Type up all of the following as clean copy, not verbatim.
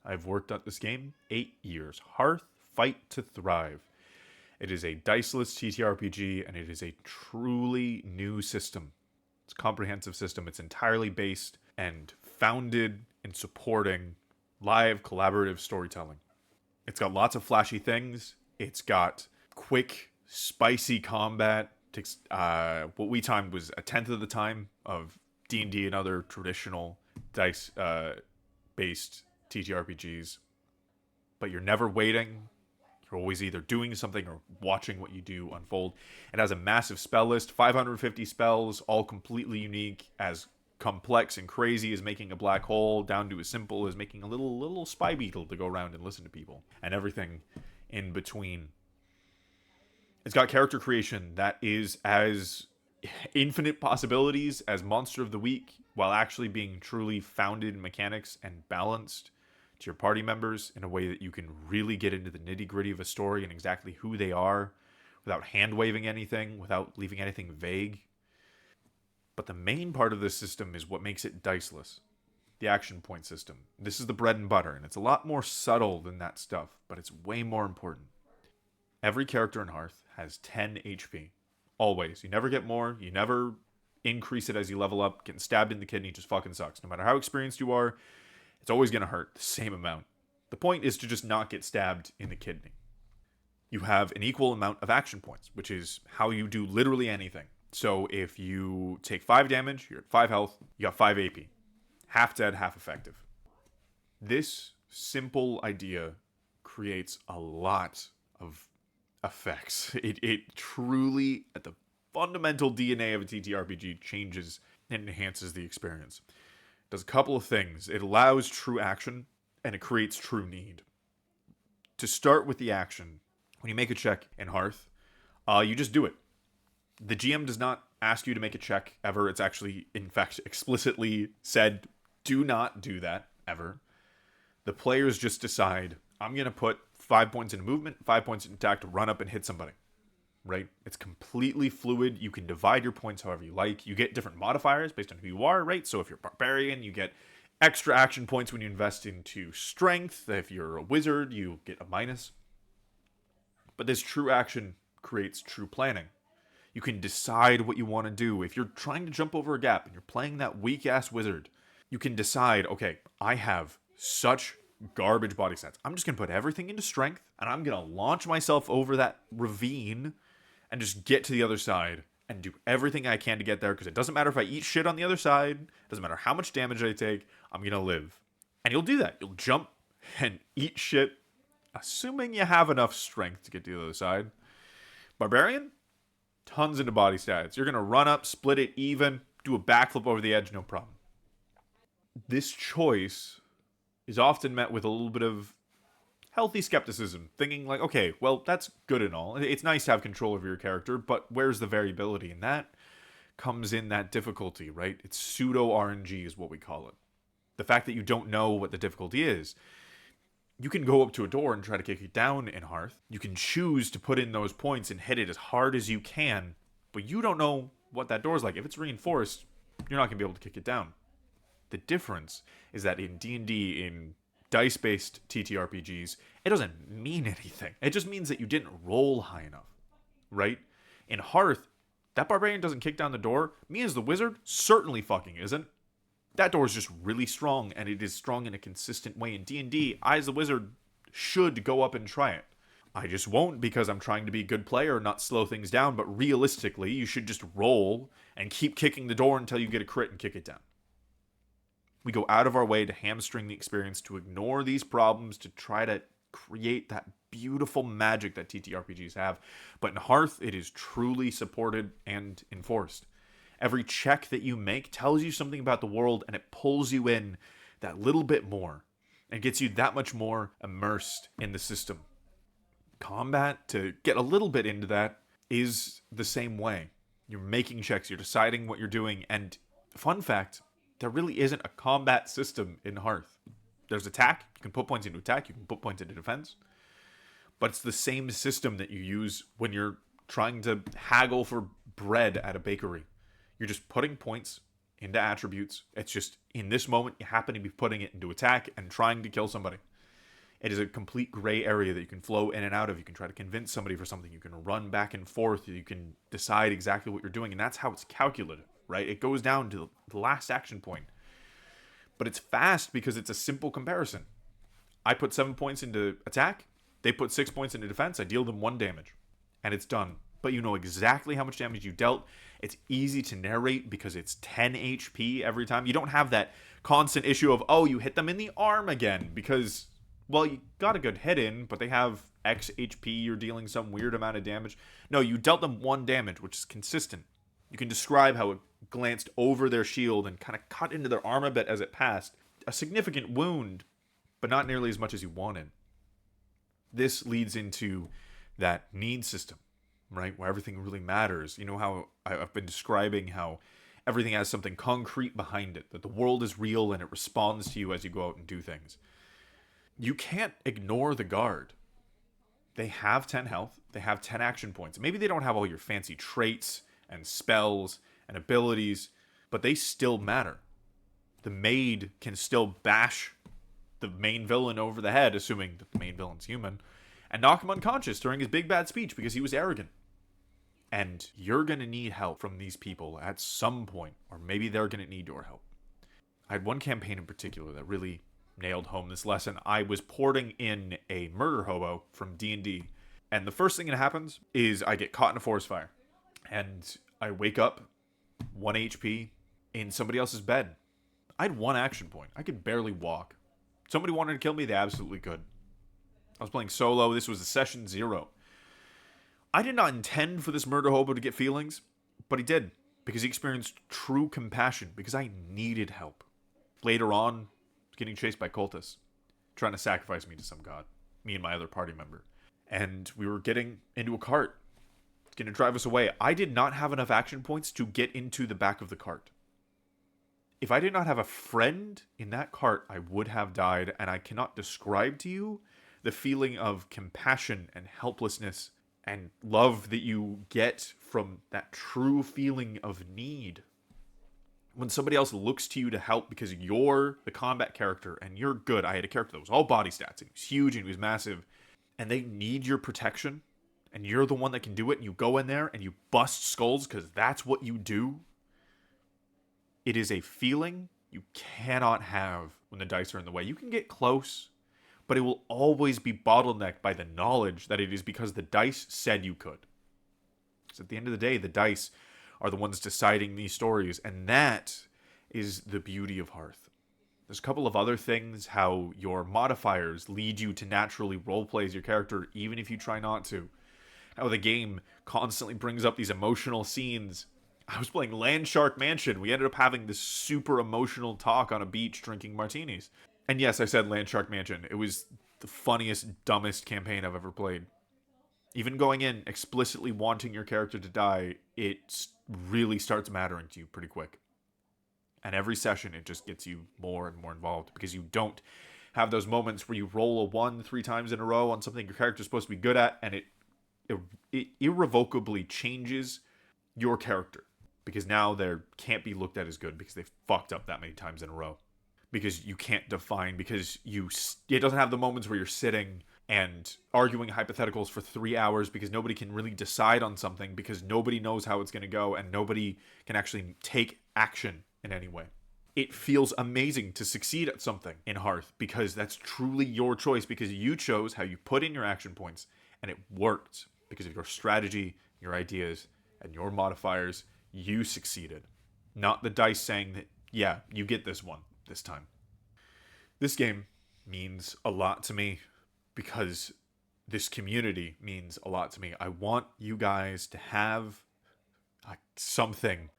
I've worked at this game 8 years. Hearth, Fight to Thrive. It is a Diceless TTRPG, and it is a truly new system. It's a comprehensive system. It's entirely based and founded in supporting live collaborative storytelling. It's got lots of flashy things. It's got quick, spicy combat. Takes what we timed was a tenth of the time of D&D and other traditional dice-based TTRPGs. But you're never waiting. You're always either doing something or watching what you do unfold. It has a massive spell list, 550 spells, all completely unique, as complex and crazy as making a black hole, down to as simple as making a little spy beetle to go around and listen to people, and everything in between. It's got character creation that is as infinite possibilities as Monster of the Week, while actually being truly founded in mechanics and balanced to your party members in a way that you can really get into the nitty-gritty of a story and exactly who they are without hand-waving anything, without leaving anything vague. But the main part of this system is what makes it diceless. The action point system. This is the bread and butter, and it's a lot more subtle than that stuff, but it's way more important. Every character in Hearth has 10 HP. Always. You never get more. You never increase it as you level up. Getting stabbed in the kidney just fucking sucks. No matter how experienced you are, it's always going to hurt the same amount. The point is to just not get stabbed in the kidney. You have an equal amount of action points, which is how you do literally anything. So if you take 5 damage, you're at 5 health, you got 5 AP. Half dead, half effective. This simple idea creates a lot of effects. It truly, at the fundamental DNA of a TTRPG, changes and enhances the experience. It does a couple of things. It allows true action, and it creates true need. To start with the action, when you make a check in Hearth, you just do it. The GM does not ask you to make a check ever. It's actually, in fact, explicitly said, do not do that ever. The players just decide, I'm going to put 5 points in movement, 5 points in attack to run up and hit somebody. Right? It's completely fluid. You can divide your points however you like. You get different modifiers based on who you are, right? So if you're a barbarian, you get extra action points when you invest into strength. If you're a wizard, you get a minus. But this true action creates true planning. You can decide what you want to do. If you're trying to jump over a gap and you're playing that weak-ass wizard, you can decide, okay, I have such garbage body stats. I'm just going to put everything into strength, and I'm going to launch myself over that ravine and just get to the other side and do everything I can to get there, because it doesn't matter if I eat shit on the other side. It doesn't matter how much damage I take. I'm going to live. And you'll do that. You'll jump and eat shit, assuming you have enough strength to get to the other side. Barbarian? Tons into body stats. You're going to run up, split it even, do a backflip over the edge, no problem. This choice is often met with a little bit of healthy skepticism, thinking like, okay, well, that's good and all. It's nice to have control over your character, but where's the variability? And that comes in that difficulty, right? It's pseudo RNG is what we call it. The fact that you don't know what the difficulty is. You can go up to a door and try to kick it down in Hearth. You can choose to put in those points and hit it as hard as you can, but you don't know what that door is like. If it's reinforced, you're not going to be able to kick it down. The difference is that in D&D, in dice-based TTRPGs, it doesn't mean anything. It just means that you didn't roll high enough, right? In Hearth, that barbarian doesn't kick down the door. Me as the wizard certainly fucking isn't. That door is just really strong, and it is strong in a consistent way. In D&D, I as the wizard should go up and try it. I just won't, because I'm trying to be a good player, not slow things down, but realistically, you should just roll and keep kicking the door until you get a crit and kick it down. We go out of our way to hamstring the experience, to ignore these problems, to try to create that beautiful magic that TTRPGs have. But in Hearth, it is truly supported and enforced. Every check that you make tells you something about the world, and it pulls you in that little bit more and gets you that much more immersed in the system. Combat, to get a little bit into that, is the same way. You're making checks, you're deciding what you're doing, and fun fact, there really isn't a combat system in Hearth. There's attack. You can put points into attack. You can put points into defense. But it's the same system that you use when you're trying to haggle for bread at a bakery. You're just putting points into attributes. It's just, in this moment, you happen to be putting it into attack and trying to kill somebody. It is a complete gray area that you can flow in and out of. You can try to convince somebody for something. You can run back and forth. You can decide exactly what you're doing. And that's how it's calculated, right? It goes down to the last action point. But it's fast because it's a simple comparison. I put 7 points into attack. They put 6 points into defense. I deal them 1 damage. And it's done. But you know exactly how much damage you dealt. It's easy to narrate because it's 10 HP every time. You don't have that constant issue of, oh, you hit them in the arm again because... well, you got a good hit in, but they have X HP, you're dealing some weird amount of damage. No, you dealt them 1 damage, which is consistent. You can describe how it glanced over their shield and kind of cut into their arm a bit as it passed. A significant wound, but not nearly as much as you wanted. This leads into that need system, right? Where everything really matters. You know how I've been describing how everything has something concrete behind it, that the world is real and it responds to you as you go out and do things. You can't ignore the guard. They have 10 health. They have 10 action points. Maybe they don't have all your fancy traits and spells and abilities, but they still matter. The maid can still bash the main villain over the head, assuming that the main villain's human, and knock him unconscious during his big bad speech because he was arrogant. And you're going to need help from these people at some point, or maybe they're going to need your help. I had one campaign in particular that really nailed home this lesson. I was porting in a murder hobo from D&D, and the first thing that happens is I get caught in a forest fire, and I wake up 1 HP in somebody else's bed. I had 1 action point. I could barely walk. Somebody wanted to kill me, they absolutely could. I was playing solo. This was a session 0. I did not intend for this murder hobo to get feelings, but he did, because he experienced true compassion, because I needed help. Later on, getting chased by cultists, trying to sacrifice me to some god, me and my other party member. And we were getting into a cart. It's going to drive us away. I did not have enough action points to get into the back of the cart. If I did not have a friend in that cart, I would have died, and I cannot describe to you the feeling of compassion and helplessness and love that you get from that true feeling of need. When somebody else looks to you to help because you're the combat character and you're good. I had a character that was all body stats and he was huge and he was massive, and they need your protection and you're the one that can do it, and you go in there and you bust skulls because that's what you do. It is a feeling you cannot have when the dice are in the way. You can get close, but it will always be bottlenecked by the knowledge that it is because the dice said you could. Because at the end of the day, the dice are the ones deciding these stories, and that is the beauty of Hearth. There's a couple of other things, how your modifiers lead you to naturally roleplay as your character, even if you try not to. How the game constantly brings up these emotional scenes. I was playing Landshark Mansion. We ended up having this super emotional talk on a beach drinking martinis. And yes, I said Landshark Mansion. It was the funniest, dumbest campaign I've ever played. Even going in explicitly wanting your character to die, it really starts mattering to you pretty quick. And every session, it just gets you more and more involved because you don't have those moments where you roll a 1 3 times in a row on something your character's supposed to be good at, and it irrevocably changes your character because now they can't be looked at as good because they've fucked up that many times in a row. Because you can't define, because it doesn't have the moments where you're sitting and arguing hypotheticals for 3 hours because nobody can really decide on something because nobody knows how it's going to go and nobody can actually take action in any way. It feels amazing to succeed at something in Hearth because that's truly your choice, because you chose how you put in your action points and it worked because of your strategy, your ideas, and your modifiers. You succeeded. Not the dice saying that, yeah, you get this one this time. This game means a lot to me because this community means a lot to me. I want you guys to have something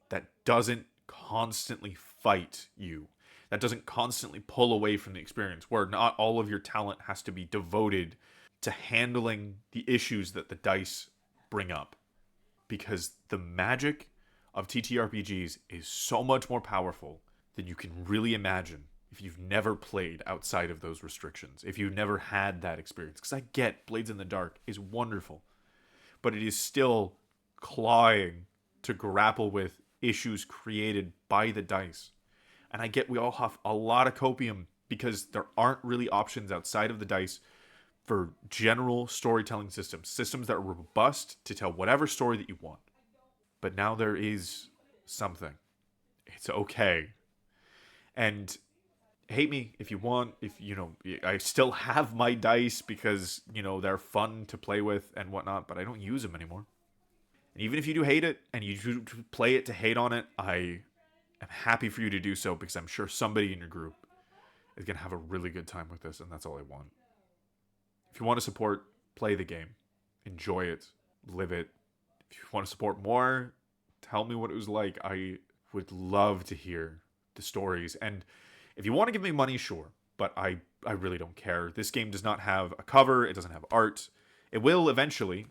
that doesn't constantly fight you, that doesn't constantly pull away from the experience, where not all of your talent has to be devoted to handling the issues that the dice bring up. Because the magic of TTRPGs is so much more powerful than you can really imagine if you've never played outside of those restrictions, if you've never had that experience. Because I get Blades in the Dark is wonderful, but it is still clawing to grapple with issues created by the dice. And I get we all have a lot of copium because there aren't really options outside of the dice for general storytelling systems that are robust to tell whatever story that you want. But now there is something. It's okay. And hate me if you want. If I still have my dice because they're fun to play with and whatnot, but I don't use them anymore. And even if you do hate it and you do play it to hate on it, I am happy for you to do so, because I'm sure somebody in your group is going to have a really good time with this, and that's all I want. If you want to support, play the game, enjoy it, live it. If you want to support more, tell me what it was like. I would love to hear the stories. And if you want to give me money, sure, but I really don't care. This game does not have a cover. It doesn't have art. It will eventually,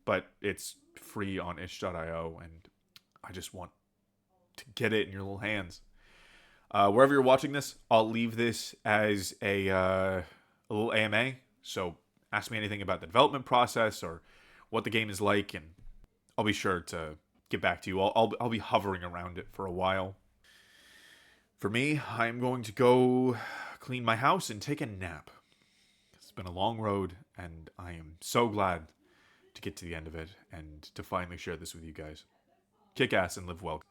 but it's free on itch.io, and I just want to get it in your little hands. Wherever you're watching this, I'll leave this as a little AMA. So ask me anything about the development process or what the game is like, and I'll be sure to get back to you. I'll be hovering around it for a while. For me, I'm going to go clean my house and take a nap. It's been a long road, and I am so glad to get to the end of it and to finally share this with you guys. Kick ass and live well.